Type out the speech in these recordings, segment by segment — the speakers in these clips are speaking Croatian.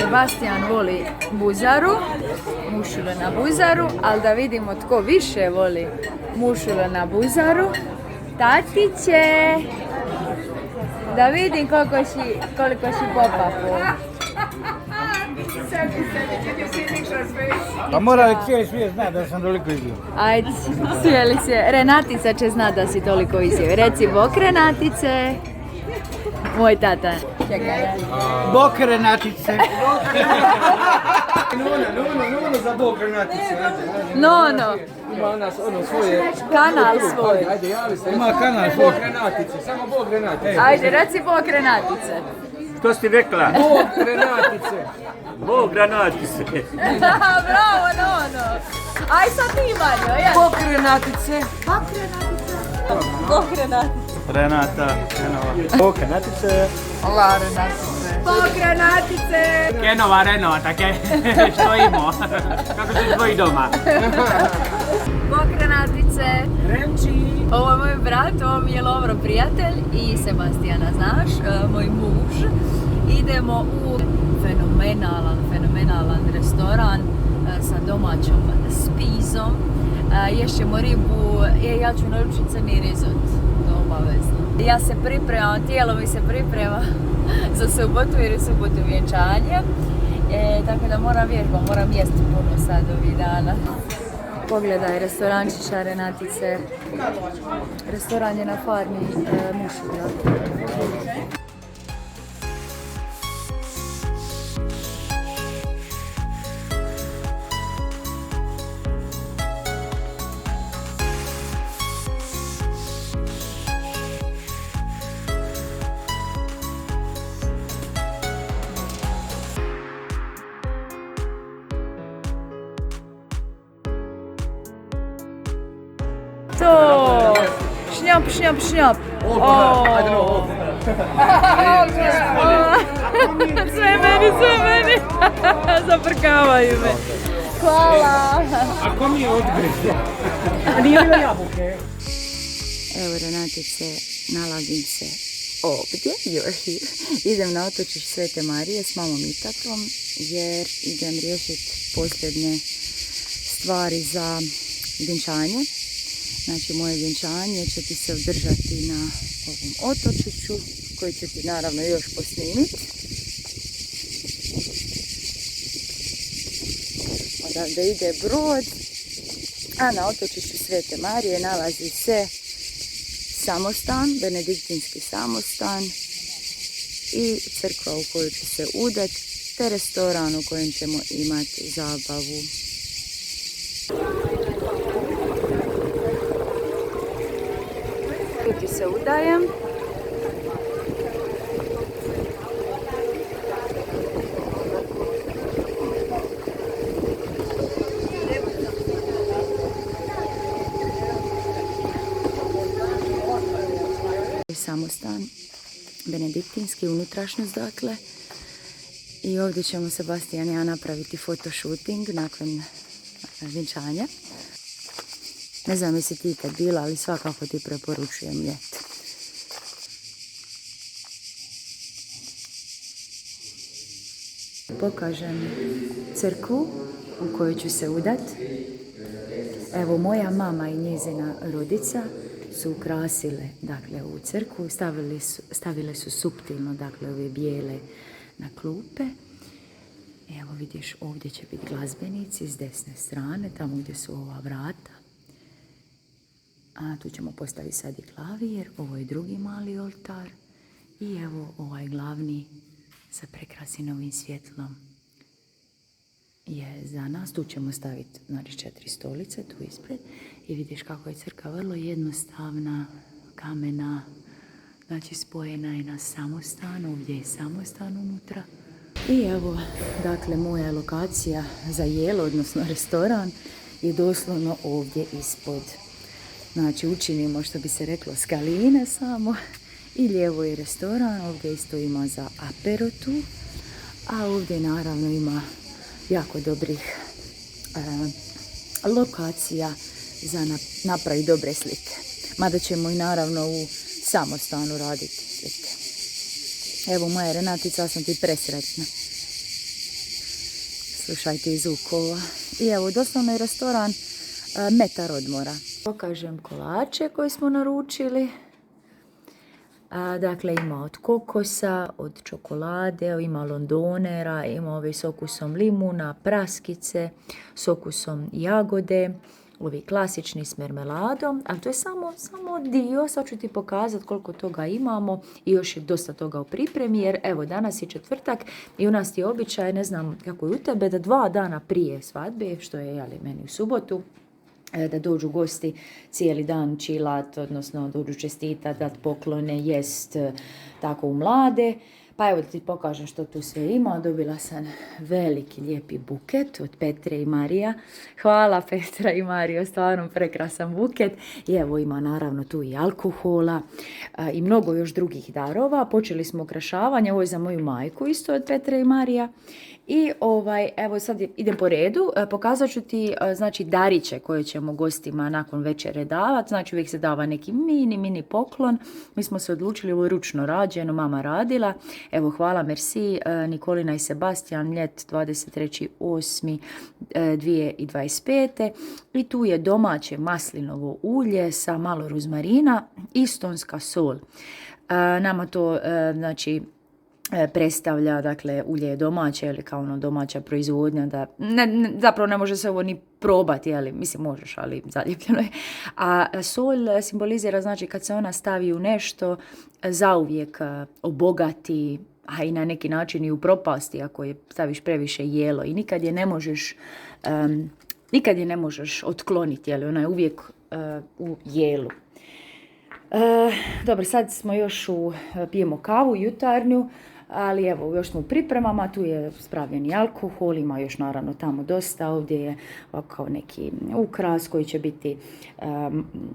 Sebastian voli buzaru, mušule na buzaru, ali da vidimo tko više voli mušule na buzaru. Tatiće! Da vidim koliko si popapu. Pa mora li cijeli svijet zna da sam toliko izjeo? Ajde, cijeli svijet. Renatica će znat da si toliko izjeo. Reci bok Renatice. Moj tata. Čekaj. Bok Renatice. Nuno za bok Renatice. No. Ima nas svoje... Kanal svoj. Ajde, javi se. Ima kanal svoj. Bok Renatice, samo bok Renatice. Ajde, reci bok Renatice. Što si rekla? Bok Renatice. Bog granatice. Bravo, no. Aj sad ti, Mario. Bok Renatice. Bok Renatice. Renata. Bog granatice. Hvala Renatice. Bok Renatice. Kenova Renata, što imamo? Kako su tvoji doma? Bok Renatice. Renči. Ovo je moj brat, ovo mi je Lovro prijatelj i Sebastijana, znaš, moj muž. Idemo u fenomenalan restoran sa domaćom spizom. Ješćemo ribu, ja ću naručiti crni rizot, to obavezno. Ja se pripremam, tijelo mi se priprema za subotu jer je subotu vjenčanje. Tako da moram vježbati, moram jesti puno sad ovih dana. Pogledaj restorančića Renatice. Restoran je na farmi Mušulja. To! Šnjop! Sve meni! Zaprkavaju me. Hvala! A ko mi je odgrizio? Nije li jabuke? Evo Renatice, nalazim se ovdje, you're here. Idem na otočić Svete Marije s mamom i tatom jer idem riješiti posljednje stvari za vjenčanje. Znači moje vjenčanje će ti se održati na ovom otočiću koji ću ti naravno još posnimiti. Odavde ide brod, a na otočiću Svete Marije nalazi se samostan, benediktinski samostan i crkva u kojoj ću se udati, te restoran u kojem ćemo imati zabavu. Tu ti se udajem. Samostan, benediktinski, unutrašnjost dakle. I ovdje ćemo Sebastian i ja napraviti fotoshooting nakon vjenčanja. Ne znam jesi ti kad bila, ali svakako ti preporučujem ljet. Pokažem crkvu u kojoj ću se udat. Evo moja mama i njezina rodica su ukrasile dakle ovu crkvu, stavile su suptilno dakle ove bijele na klupe. Evo vidiš, ovdje će biti glazbenici s desne strane, tamo gdje su ova vrata. A tu ćemo postaviti sad i klavir, ovo je drugi mali oltar i evo ovaj glavni sa prekrasnim svjetlom je za nas. Tu ćemo staviti znači 4 stolice tu ispred i vidiš kako je crkva vrlo jednostavna, kamena, znači spojena je na samostan, ovdje je samostan unutra. I evo, dakle, moja lokacija za jelo, odnosno restoran, je doslovno ovdje ispod. Znači, učinimo što bi se reklo skaline samo i lijevo je restoran, ovdje isto ima za apero tu, a ovdje naravno ima jako dobrih lokacija za napraviti dobre slike. Mada ćemo i naravno u samostanu raditi slike. Evo moja Renatica, sam ti presretna. Slušajte iz zvukova. I evo, doslovno je restoran metar od mora. Pokažem kolače koje smo naručili. Dakle, ima od kokosa, od čokolade, ima londonera, ima ove s okusom limuna, praskice, s okusom jagode, ovi klasični s mermeladom, ali to je samo dio, sad ću ti pokazati koliko toga imamo i još je dosta toga u pripremi, jer evo danas je četvrtak i u nas je običaj, ne znam kako je u tebe, da 2 dana prije svadbe, što je meni u subotu, da dođu gosti cijeli dan čilat, odnosno dođu čestitati, dat poklone, jest tako u mlade. Pa evo da ti pokažem što tu sve ima. Dobila sam veliki lijepi buket od Petre i Marija. Hvala Petra i Marija, stvarno prekrasan buket. I evo ima naravno tu i alkohola i mnogo još drugih darova. Počeli smo okrašavanje, ovo je za moju majku isto od Petre i Marija. I evo sad idem po redu, pokazat ću ti znači dariće koje ćemo gostima nakon večere davati, znači uvijek se dava neki mini poklon, mi smo se odlučili, ovo je ručno rađeno, mama radila, evo hvala, merci, Nikolina i Sebastian, ljet 23.8.2025. I tu je domaće maslinovo ulje sa malo ruzmarina i stonska sol. Nama to znači predstavlja, dakle, ulje je domaće ili kao ono domaća proizvodnja, da zapravo ne može se ovo ni probati, ali mislim možeš, ali zalijepljeno je. A sol simbolizira, znači kad se ona stavi u nešto, zauvijek obogati, a i na neki način i upropasti ako je staviš previše jelo i nikad je ne možeš otkloniti, ali ona je uvijek u jelu. Dobro, sad smo još pijemo kavu jutarnju, ali evo, još smo u pripremama, tu je spravljeni alkohol, ima još naravno tamo dosta, ovdje je kao neki ukras koji će biti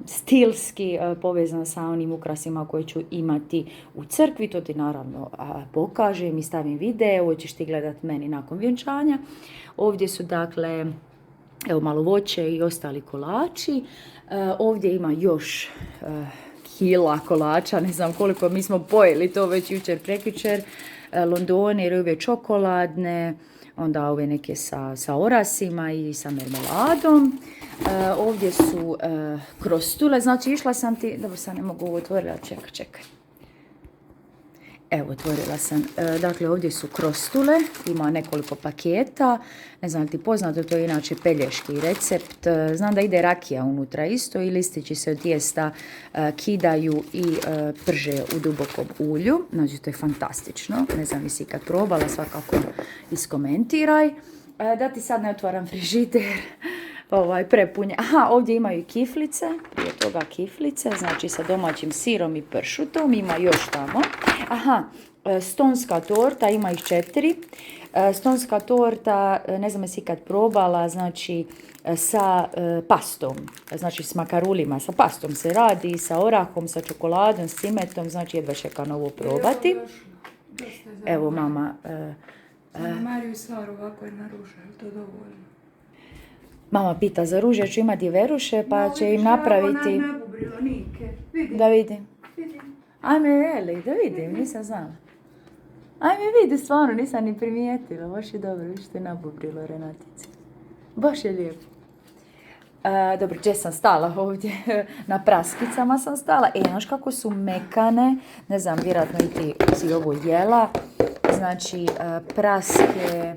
stilski povezan sa onim ukrasima koje ću imati u crkvi, to ti naravno pokažem i stavim video, ovo ćeš ti gledat meni nakon vjenčanja. Ovdje su dakle, evo malo voće i ostali kolači, ovdje ima još kila kolača, ne znam koliko, mi smo pojeli to već jučer, prekjučer, londonere, ove čokoladne, onda ove neke sa orasima i sa mermeladom. Ovdje su krostule, znači išla sam ti, dobro sad ne mogu ovo otvoriti, čekaj. Evo, otvorila sam. Dakle, ovdje su krostule, ima nekoliko paketa. Ne znam ti poznato, to je inače pelješki recept. Znam da ide rakija unutra isto i listići se od tijesta kidaju i prže u dubokom ulju. Znači, to je fantastično. Ne znam, si kad probala, svakako iskomentiraj. Da ti sad ne otvaram frižider. Prepunje. Aha, ovdje imaju i kiflice, prije toga kiflice, znači sa domaćim sirom i pršutom, ima još tamo. Aha, stonska torta, ima ih 4. Stonska torta, ne znam jesi kad probala, znači sa pastom, znači s makarulima, sa pastom se radi, sa orahom, sa čokoladom, s cimetom, znači jedva čekam ovo probati. Evo mama. Mariju Saru ovako je narušao, je to dovoljno? Mama pita za ruže, ću imati veruše, pa će im napraviti... Da vidim. Ajme, Eli, da vidim, nisam znala. Ajme, vidi, stvarno, nisam ni primijetila. Baš je dobro, viš te nabubrilo, Renatice. Baš je lijepo. Dobro, gdje sam stala ovdje? Na praskicama sam stala. Znaš kako su mekane, ne znam, vjerojatno i ti si ovo jela. Znači, praske...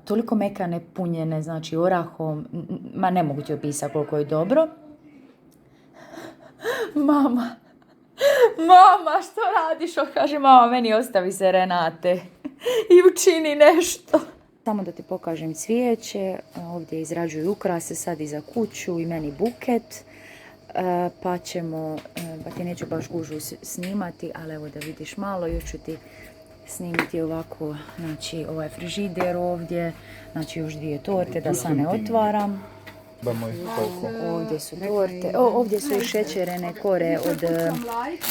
toliko mekane, punjene, znači orahom, ma ne mogu ti opisati koliko je dobro. Mama, što radiš? Kaže, mama, meni ostavi se Renate i učini nešto. Samo da ti pokažem cvijeće, ovdje izrađuju ukrase, sad i za kuću i meni buket, pa ti neću baš gužu snimati, ali evo da vidiš malo, još ću ti snimiti ovako, znači ovaj frižider ovdje, znači još 2 torte da sad ne otvaram. Ovdje su torte, ovdje su šećerene kore od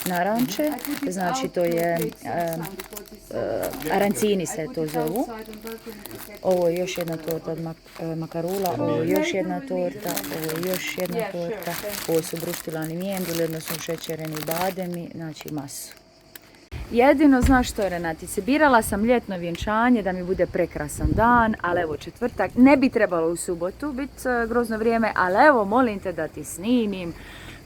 naranče, znači to je arancini se to zovu. Ovo je još jedna torta od makarula, ovo je još jedna torta, ovo je još jedna torta, ovo su brustilani mijenduli, odnosno šećereni bademi, znači masu. Jedino, znaš što, Renatice, birala sam ljetno vjenčanje da mi bude prekrasan dan, ali evo četvrtak, ne bi trebalo u subotu biti grozno vrijeme, ali evo molim te da ti snimim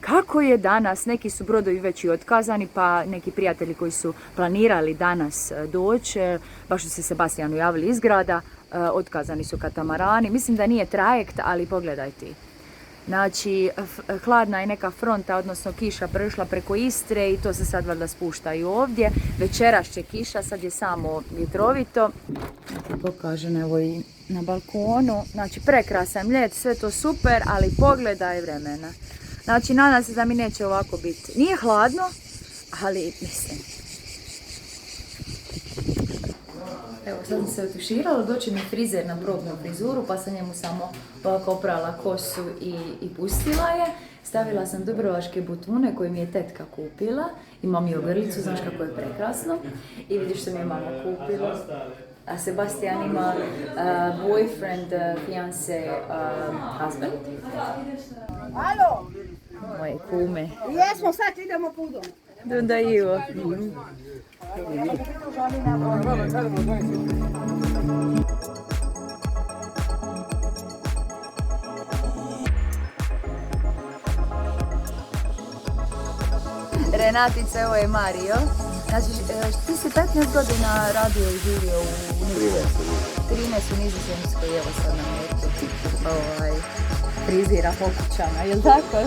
kako je danas. Neki su brodovi već i otkazani, pa neki prijatelji koji su planirali danas doći, baš su se Sebastijanu javili iz grada, otkazani su katamarani. Mislim da nije trajekt, ali pogledaj ti. Znači, hladna je neka fronta, odnosno kiša prešla preko Istre i to se sad valjda spušta i ovdje. Večeras će kiša, sad je samo vjetrovito. Pokažem evo i na balkonu. Znači, prekrasan ljet, sve to super, ali pogledaj vremena. Znači, nadam se da mi neće ovako biti. Nije hladno, ali mislim. Evo, sad sam se otuširala, doći mi frizer na probnu frizuru, pa sam njemu samo ovako oprala kosu i pustila je. Stavila sam dubrovačke butune koje mi je tetka kupila. Imam i ogrlicu, znaš kako je prekrasno. I vidiš što mi je mama kupila. A Sebastian ima boyfriend, fiance, husband. Alo, Moje kume. jesmo, sad idemo pudom. Da Ivo. Renatica, ovo je Mario. Znači, ti si 15 godina radio i živio u Nizozemskoj. 13 u Nizozemskoj, evo sad nam je frizira pokućana, jel' tako?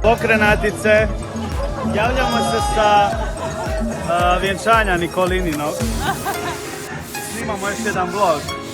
Bok Renatice, javljamo se sa vjenčanja Nikolininog. Snimamo još jedan vlog.